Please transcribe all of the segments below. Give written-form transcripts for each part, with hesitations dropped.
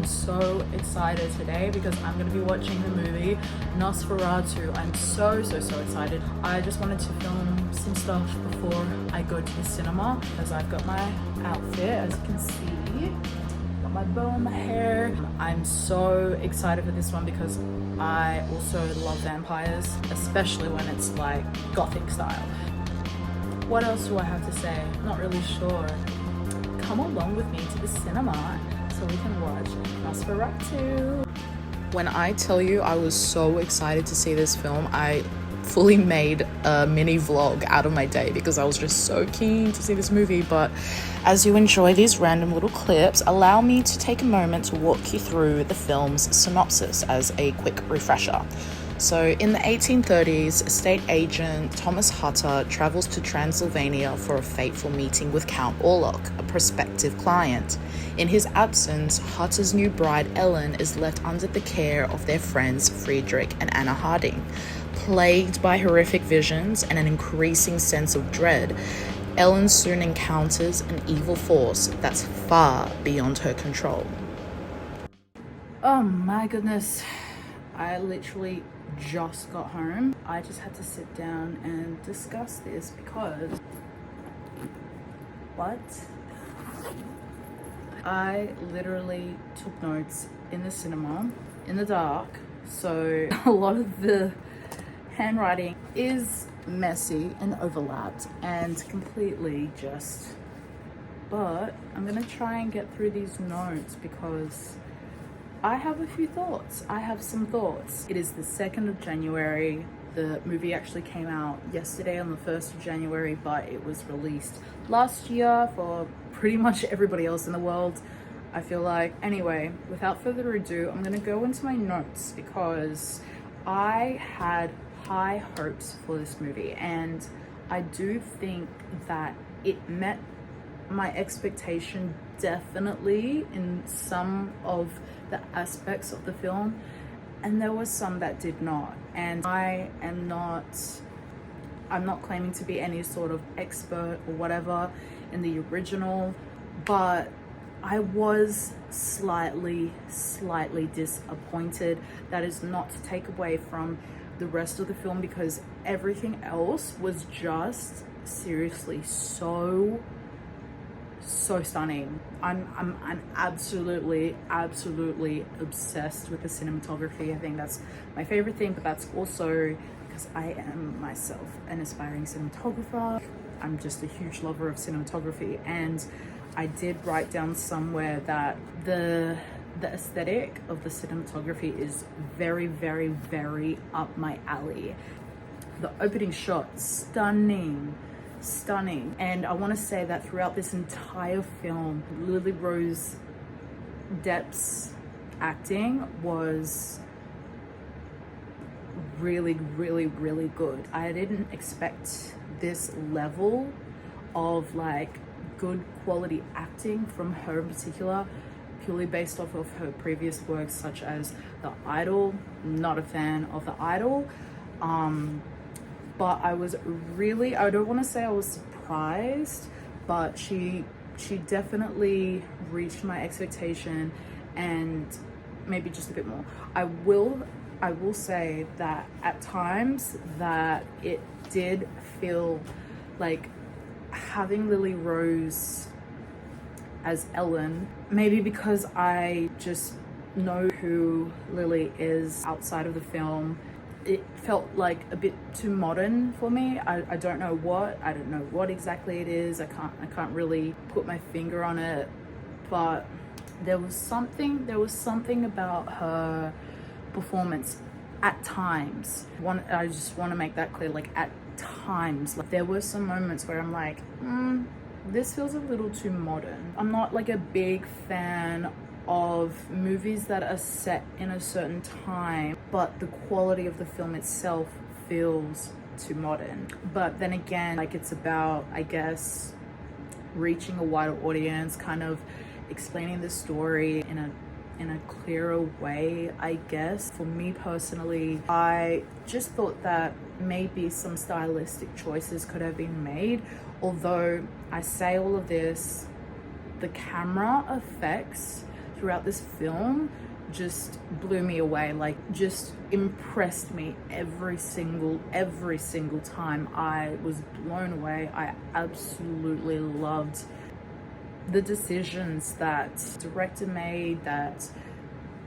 so excited today because I'm going to be watching the movie Nosferatu. I'm so excited. I just wanted to film some stuff before I go to the cinema because I've got my outfit, as you can see. Got my bow in my hair. I'm so excited for this one because I also love vampires, especially when it's like gothic style. What else do I have to say? Not really sure. Come along with me to the cinema so we can watch Nosferatu. When I tell you I was so excited to see this film, I fully made a mini vlog out of my day because I was just so keen to see this movie. But as you enjoy these random little clips, allow me to take a moment to walk you through the film's synopsis as a quick refresher. So in the 1830s, estate agent Thomas Hutter travels to Transylvania for a fateful meeting with Count Orlok, a prospective client. In his absence, Hutter's new bride Ellen is left under the care of their friends Friedrich and Anna Harding. Plagued by horrific visions and an increasing sense of dread, Ellen soon encounters an evil force that's far beyond her control. Oh my goodness. I literally just got home. I just had to sit down and discuss this because I literally took notes in the cinema in the dark, so a lot of the handwriting is messy and overlapped and completely just, but I'm gonna try and get through these notes because I have a few thoughts. I have some thoughts. It is the 2nd of January. The movie actually came out yesterday on the 1st of January, but it was released last year for pretty much everybody else in the world, I feel like. Anyway, without further ado, I'm gonna go into my notes because I had high hopes for this movie and I do think that it met my expectation definitely in some of the aspects of the film, and there was some that did not. And I'm not claiming to be any sort of expert or whatever in the original, but I was slightly disappointed. That is not to take away from the rest of the film because everything else was just seriously so stunning. I'm absolutely obsessed with the cinematography. I think that's my favorite thing, but that's also because I am myself an aspiring cinematographer. I'm just a huge lover of cinematography, and I did write down somewhere that the aesthetic of the cinematography is very up my alley. The opening shot, stunning. And I want to say that throughout this entire film, Lily Rose Depp's acting was really good. I didn't expect this level of like good quality acting from her in particular, purely based off of her previous works such as The Idol. Not a fan of The Idol. But I was really, I don't want to say I was surprised, but she definitely reached my expectation and maybe just a bit more. I will say that at times that it did feel like having Lily Rose as Ellen, maybe because I just know who Lily is outside of the film, it felt like a bit too modern for me. I don't know what exactly it is. I can't really put my finger on it, but there was something about her performance at times. I just want to make that clear, like at times, like there were some moments where I'm like, this feels a little too modern. I'm not like a big fan of movies that are set in a certain time, but the quality of the film itself feels too modern. But then again, like it's about, I guess, reaching a wider audience, kind of explaining the story in a clearer way, I guess. For me personally, I just thought that maybe some stylistic choices could have been made. Although I say all of this, the camera effects throughout this film just blew me away, like just impressed me every single time. I was blown away. I absolutely loved the decisions that the director made, that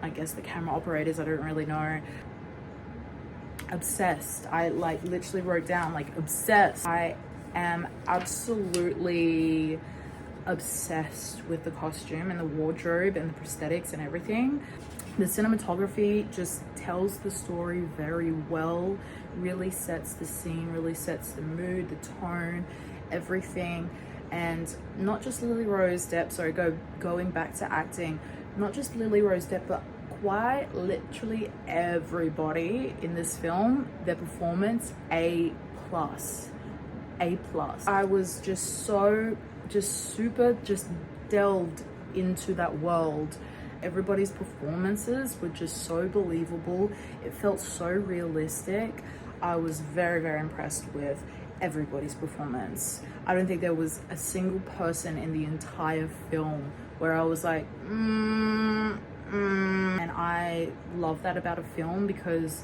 I guess the camera operators, I don't really know. Obsessed. I like literally wrote down like obsessed. I am absolutely obsessed with the costume and the wardrobe and the prosthetics and everything. The cinematography just tells the story very well, really sets the scene, really sets the mood, the tone, everything. And not just Lily Rose Depp, sorry, going back to acting, not just Lily Rose Depp, but quite literally everybody in this film, their performance, A+. I was just super delved into that world. Everybody's performances were just so believable. It felt so realistic. I was very, very impressed with everybody's performance. I don't think there was a single person in the entire film where I was like, And I love that about a film, because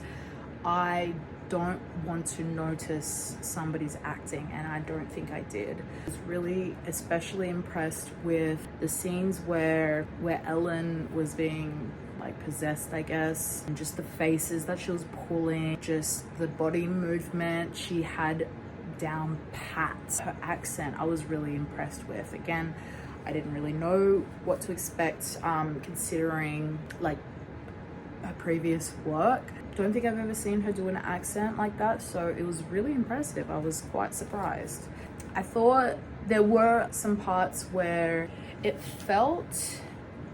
I don't want to notice somebody's acting, and I don't think I did. I was really especially impressed with the scenes where Ellen was being like possessed, I guess, and just the faces that she was pulling, just the body movement she had down pat. Her accent I was really impressed with. Again, I didn't really know what to expect considering like her previous work. Don't think I've ever seen her do an accent like that, so it was really impressive. I was quite surprised. I thought there were some parts where it felt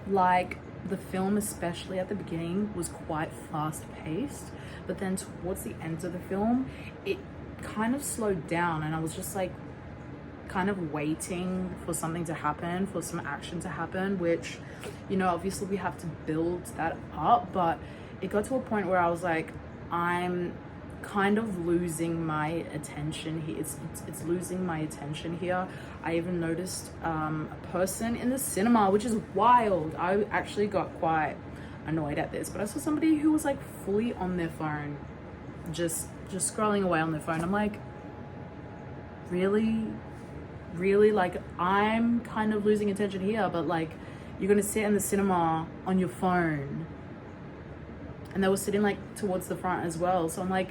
like the film, especially at the beginning, was quite fast paced, but then towards the end of the film it kind of slowed down, and I was just like kind of waiting for something to happen, for some action to happen, which, you know, obviously we have to build that up, but it got to a point where I was like, I'm kind of losing my attention here. It's losing my attention here. I even noticed a person in the cinema, which is wild. I actually got quite annoyed at this, but I saw somebody who was like fully on their phone, just scrolling away on their phone. I'm like, really, like, I'm kind of losing attention here, but like, you're gonna sit in the cinema on your phone. And they were sitting like towards the front as well, so I'm like,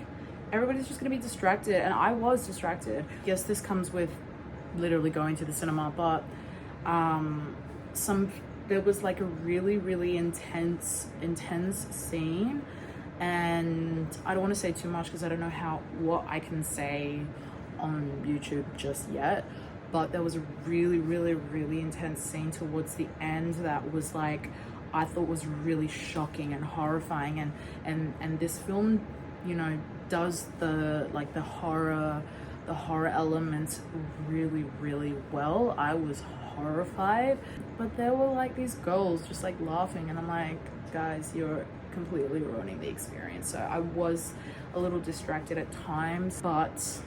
everybody's just gonna be distracted, and I was distracted. Yes, this comes with literally going to the cinema, but there was like a really intense scene, and I don't want to say too much because I don't know what I can say on YouTube just yet, but there was a really intense scene towards the end that was like, I thought was really shocking and horrifying, and this film, you know, does the horror elements really well. I was horrified, but there were like these girls just like laughing, and I'm like, guys, you're completely ruining the experience. So I was a little distracted at times, but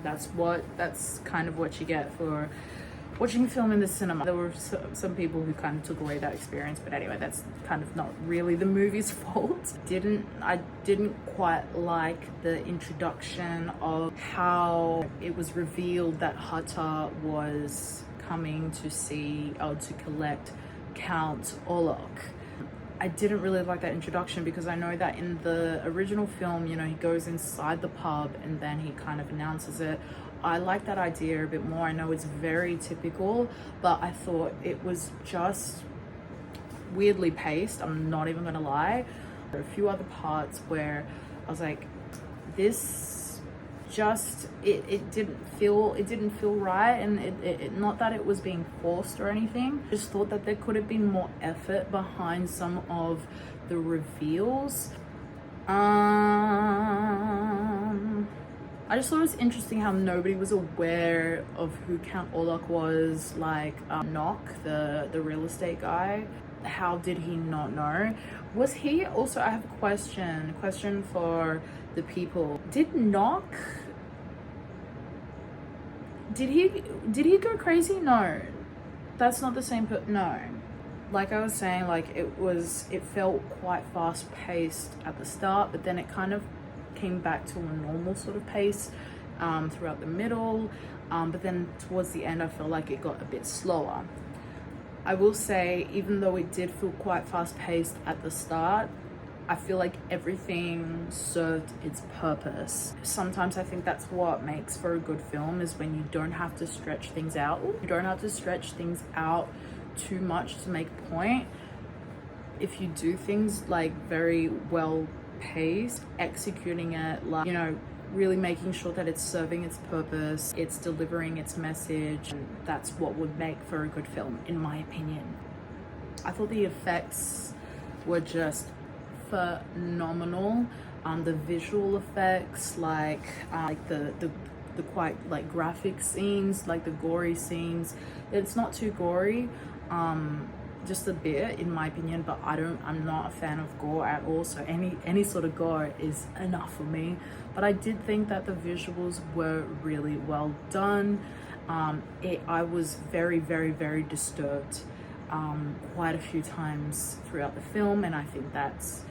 that's kind of what you get for watching a film in the cinema. There were some people who kind of took away that experience, but anyway, that's kind of not really the movie's fault. I didn't quite like the introduction of how it was revealed that Hata was coming to collect Count Orlok. I didn't really like that introduction, because I know that in the original film, you know, he goes inside the pub and then he kind of announces it. I like that idea a bit more. I know it's very typical, but I thought it was just weirdly paced. I'm not even gonna lie. There are a few other parts where I was like, this just it didn't feel right, and it not that it was being forced or anything. I just thought that there could have been more effort behind some of the reveals. I just thought it was interesting how nobody was aware of who Count Orlok was, like Knock, the real estate guy. How did he not know? Was he also, I have a question for the people. Did Knock, did he go crazy? No, that's not the same, no. like I was saying, like it felt quite fast paced at the start, but then it kind of came back to a normal sort of pace throughout the middle, but then towards the end I felt like it got a bit slower. I will say, even though it did feel quite fast paced at the start, I feel like everything served its purpose. Sometimes I think that's what makes for a good film, is when you don't have to stretch things out. You don't have to stretch things out too much to make a point. If you do things like very well paced, executing it, like, you know, really making sure that it's serving its purpose, it's delivering its message, and that's what would make for a good film, in my opinion. I thought the effects were just phenomenal. The visual effects, like the quite like graphic scenes, like the gory scenes. It's not too gory, just a bit in my opinion, but I'm not a fan of gore at all, so any sort of gore is enough for me. But I did think that the visuals were really well done. I was very, very, very disturbed quite a few times throughout the film, and I think that's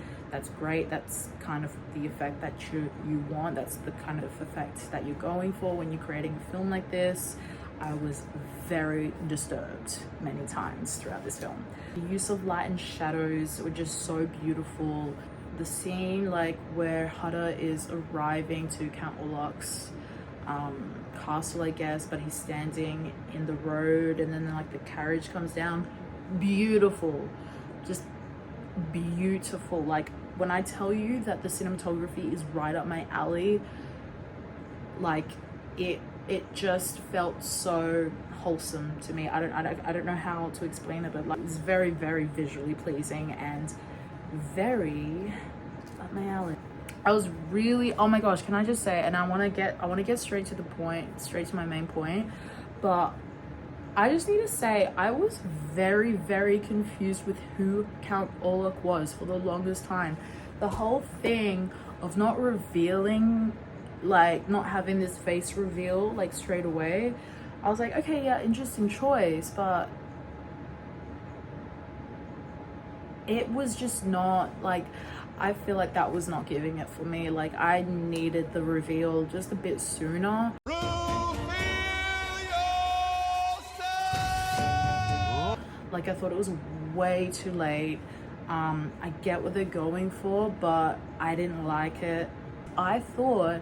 great. That's kind of the effect that you want. That's the kind of effect that you're going for when you're creating a film like this. I was very disturbed many times throughout this film. The use of light and shadows were just so beautiful. The scene like where Hutter is arriving to Count Orlok's castle, I guess, but he's standing in the road, and then like the carriage comes down. Beautiful, just beautiful. Like, when I tell you that the cinematography is right up my alley, like it just felt so wholesome to me. I don't know how to explain it, but like, it's very, very visually pleasing and very up my alley. I was really, oh my gosh, can I just say, and I want to get straight to the point, straight to my main point, but I just need to say, I was very, very confused with who Count Orlok was for the longest time. The whole thing of not revealing, like not having this face reveal like straight away, I was like, okay, yeah, interesting choice, but it was just not like, I feel like that was not giving it for me. Like, I needed the reveal just a bit sooner. Like, I thought it was way too late. I get what they're going for, but I didn't like it. I thought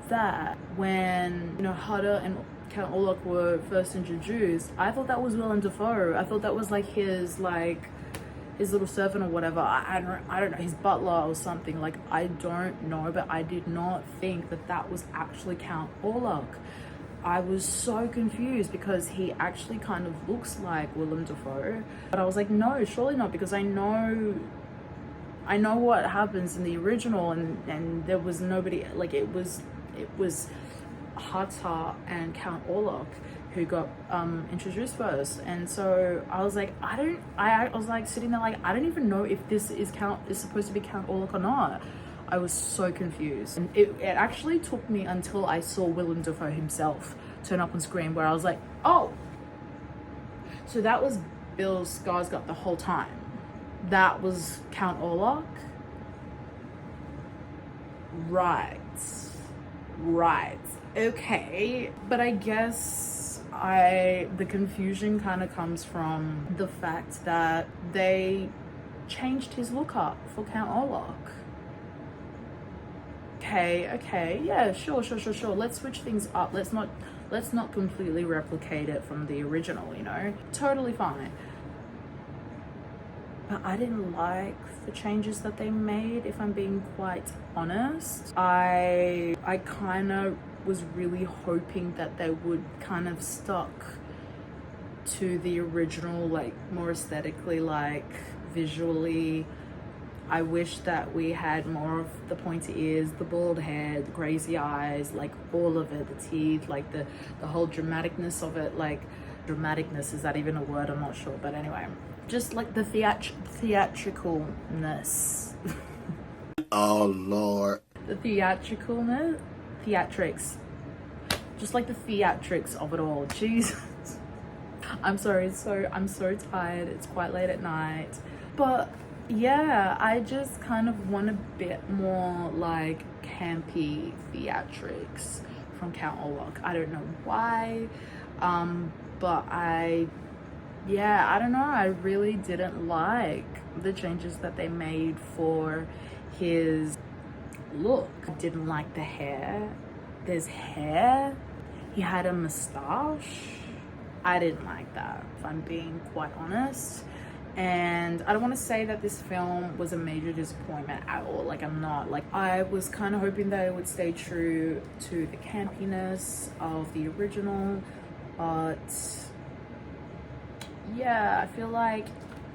that when, you know, Hutter and Count Orlok were first introduced, I thought that was Willem Dafoe. I thought that was like his little servant or whatever. I don't know, his butler or something. Like, I don't know, but I did not think that that was actually Count Orlok. I was so confused because he actually kind of looks like Willem Dafoe, but I was like, no, surely not, because I know what happens in the original, and there was nobody, like, it was Hutter and Count Orlok who got introduced first. And so I was like, I was like sitting there like, I don't even know if this is supposed to be Count Orlok or not. I was so confused, and it actually took me until I saw Willem Dafoe himself turn up on screen, where I was like, oh, so that was Bill Skarsgård the whole time. That was Count Orlok. Right, okay. But I guess the confusion kind of comes from the fact that they changed his look up for Count Orlok. Okay, yeah, sure. Let's switch things up. Let's not completely replicate it from the original, you know? Totally fine. But I didn't like the changes that they made, if I'm being quite honest. I kind of was really hoping that they would kind of stuck to the original, like more aesthetically, like visually. I wish that we had more of the pointy ears, the bald hair, the crazy eyes, like all of it, the teeth, like the whole dramaticness of it. Like, dramaticness, is that even a word? I'm not sure, but anyway, just like the theatricalness. Oh Lord. The theatrics, just like the theatrics of it all. Jesus, I'm sorry, I'm so tired. It's quite late at night. But yeah, I just kind of want a bit more like campy theatrics from Count Orlok. I don't know why, but I don't know, I really didn't like the changes that they made for his look. I didn't like the hair. There's hair. He had a mustache. I didn't like that, if I'm being quite honest. And I don't want to say that this film was a major disappointment at all. Like, I'm not. Like, I was kind of hoping that it would stay true to the campiness of the original, but yeah, I feel like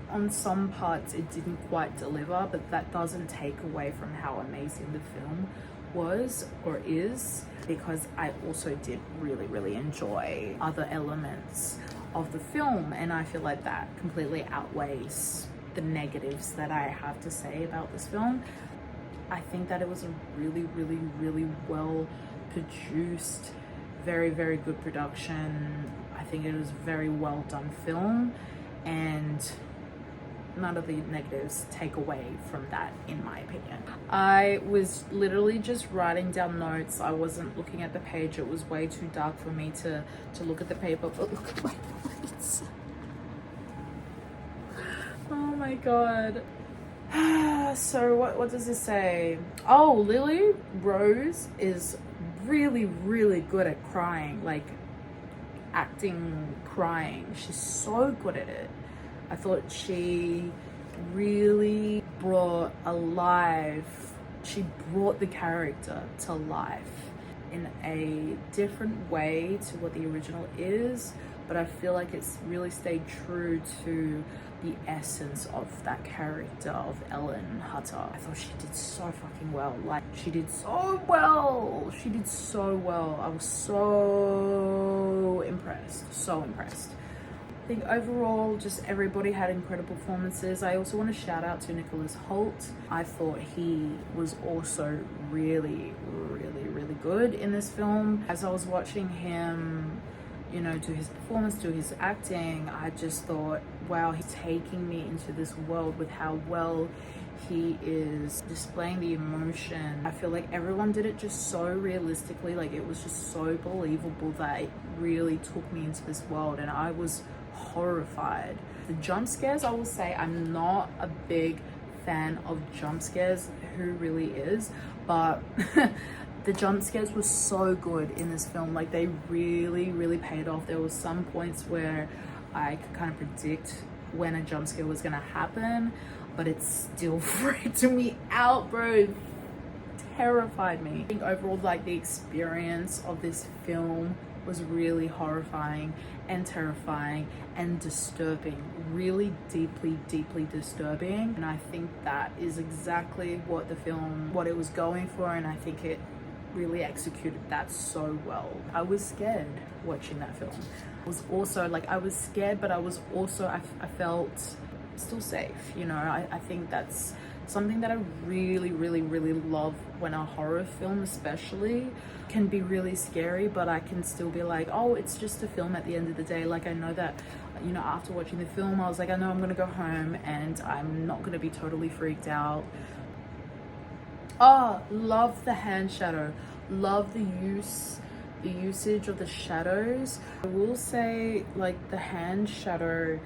on some parts it didn't quite deliver, but that doesn't take away from how amazing the film was or is, because I also did really enjoy other elements of the film, and I feel like that completely outweighs the negatives that I have to say about this film. I think that it was a really well produced, very good production. I think it was a very well done film, and none of the negatives take away from that, in my opinion. I was literally just writing down notes. I wasn't looking at the page. It was way too dark for me to look at the paper, but look at my notes. Oh my god. So what does this say? Oh, Lily Rose is really good at crying, like acting crying. She's so good at it. I thought she really brought the character to life in a different way to what the original is, but I feel like it's really stayed true to the essence of that character of Ellen Hutter. I thought she did so fucking well. Like, she did so well. I was so impressed. I think overall, just everybody had incredible performances. I also want to shout out to Nicholas Hoult. I thought he was also really good in this film. As I was watching him, you know, do his performance, do his acting, I just thought, wow, he's taking me into this world with how well he is displaying the emotion. I feel like everyone did it just so realistically. Like, it was just so believable that it really took me into this world, and I was horrified. The jump scares, I will say, I'm not a big fan of jump scares. Who really is? But the jump scares were so good in this film. Like, they really paid off. There was some points where I could kind of predict when a jump scare was gonna happen, but it still freaked me out, bro. It terrified me. I think overall, like, the experience of this film was really horrifying and terrifying and disturbing, really deeply disturbing. And I think that is exactly what the film, what it was going for, and I think it really executed that so well. I was scared watching that film. I was also like, I was scared, but I was also, I felt still safe, you know. I think that's something that I really love, when a horror film especially can be really scary, but I can still be like, oh, it's just a film at the end of the day. Like, I know that, you know, after watching the film, I was like, I know I'm gonna go home and I'm not gonna be totally freaked out. Oh, love the hand shadow. Love the usage of the shadows. I will say, like, the hand shadow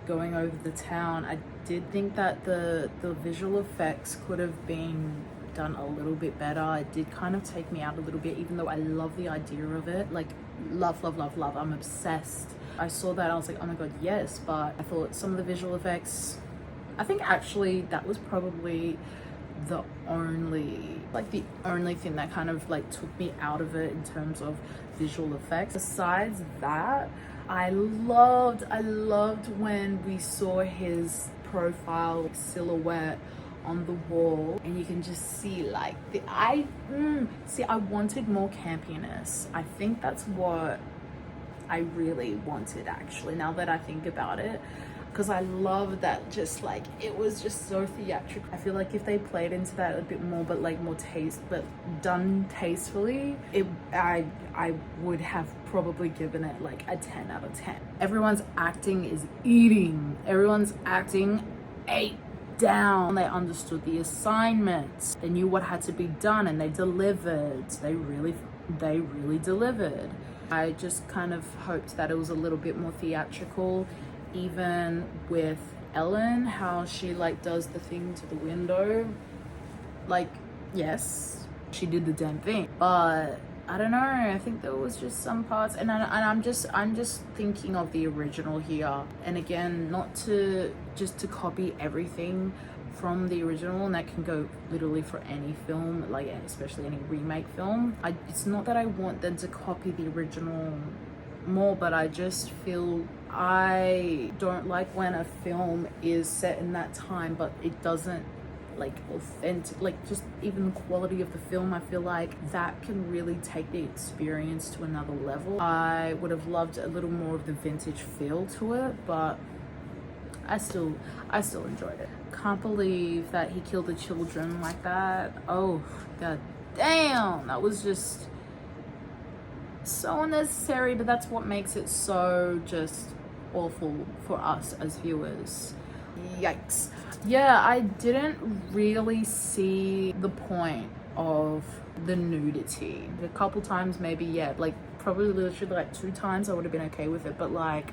going over the town, I did think that the visual effects could have been done a little bit better. It did kind of take me out a little bit, even though I love the idea of it. Like, love. I'm obsessed. I saw that, I was like, oh my god, yes. But I thought some of the visual effects, I think actually that was probably the only thing that kind of like took me out of it in terms of visual effects. Besides that, I loved when we saw his profile silhouette on the wall, and you can just see like I wanted more campiness. I think that's what I really wanted, actually, now that I think about it. because I love that, just like it was just so theatrical. I feel like if they played into that a bit more, but like more but done tastefully, I would have probably given it like a 10 out of 10. Everyone's acting is eating. Everyone's acting ate down. They understood the assignments. They knew what had to be done, and they delivered. They really delivered. I just kind of hoped that it was a little bit more theatrical, even with Ellen, how she like does the thing to the window. Like, yes, she did the damn thing, but I don't know, I think there was just some parts, and I'm just thinking of the original here, and again, not to copy everything from the original, and that can go literally for any film, like especially any remake film. It's not that I want them to copy the original more, but I just feel I don't like when a film is set in that time but it doesn't like authentic, like just even the quality of the film. I feel like that can really take the experience to another level. I would have loved a little more of the vintage feel to it, but I still enjoyed it. Can't believe that he killed the children like that. Oh god damn, that was just so unnecessary, but that's what makes it so just awful for us as viewers. Yikes. Yeah, I didn't really see the point of the nudity. A couple times maybe, yeah, like probably literally like 2 times I would have been okay with it, but like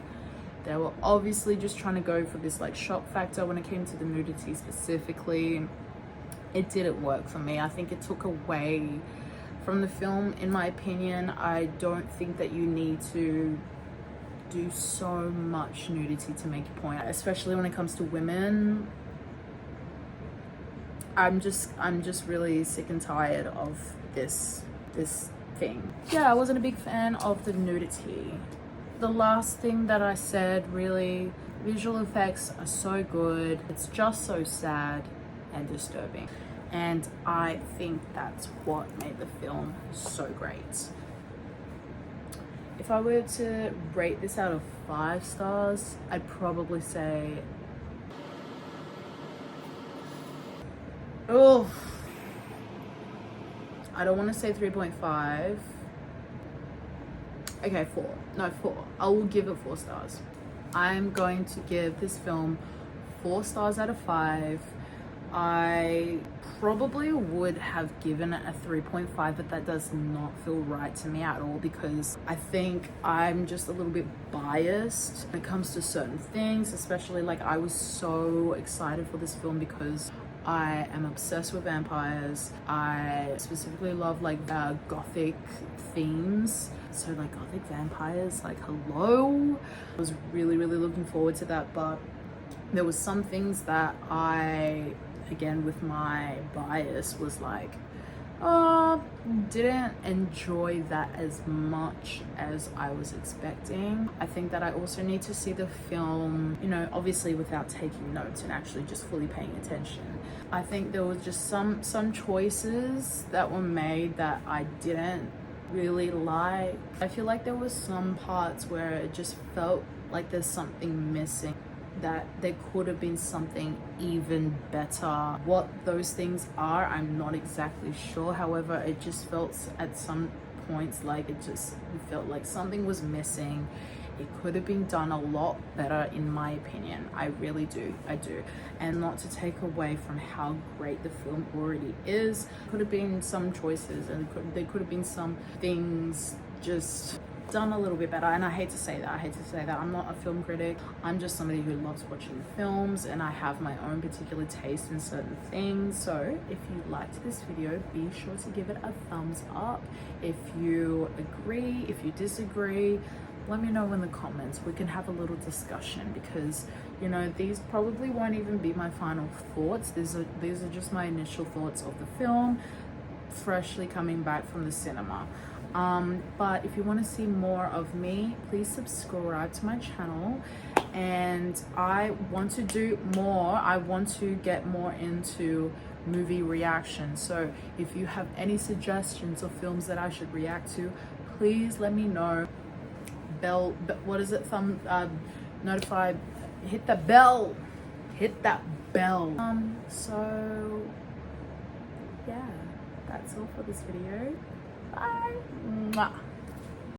they were obviously just trying to go for this like shock factor when it came to the nudity specifically. It didn't work for me. I think it took away from the film, in my opinion. I don't think that you need to do so much nudity to make a point, especially when it comes to women. I'm just really sick and tired of this thing. Yeah, I wasn't a big fan of the nudity. The last thing that I said, really, visual effects are so good. It's just so sad and disturbing. And I think that's what made the film so great. If I were to rate this out of 5 stars, I'd probably say, oh, I don't want to say 3.5. Okay, 4. No, 4. I will give it 4 stars. I'm going to give this film 4 stars out of 5. I probably would have given it a 3.5, but that does not feel right to me at all, because I think I'm just a little bit biased when it comes to certain things, especially like I was so excited for this film because I am obsessed with vampires. I specifically love like gothic themes. So like gothic vampires, like hello. I was really looking forward to that, but there was some things that I, again with my bias, was like, didn't enjoy that as much as I was expecting. I think that I also need to see the film, you know, obviously without taking notes and actually just fully paying attention. I think there was just some choices that were made that I didn't really like. I feel like there was some parts where it just felt like there's something missing, that there could have been something even better. What those things are, I'm not exactly sure. However, it just felt at some points like it felt like something was missing. It could have been done a lot better, in my opinion. I really do. I do. And not to take away from how great the film already is, could have been some choices, and there could have been some things just done a little bit better. And I hate to say that. I'm not a film critic. I'm just somebody who loves watching films, and I have my own particular taste in certain things. So if you liked this video, be sure to give it a thumbs up. If you agree, if you disagree, let me know in the comments. We can have a little discussion, because you know, these probably won't even be my final thoughts. These are just my initial thoughts of the film, freshly coming back from the cinema. But if you want to see more of me, please subscribe to my channel. And I want to do more. I want to get more into movie reaction. So if you have any suggestions of films that I should react to, please let me know. Notify Hit the bell. Hit that bell. So yeah, that's all for this video. Bye. Mwah.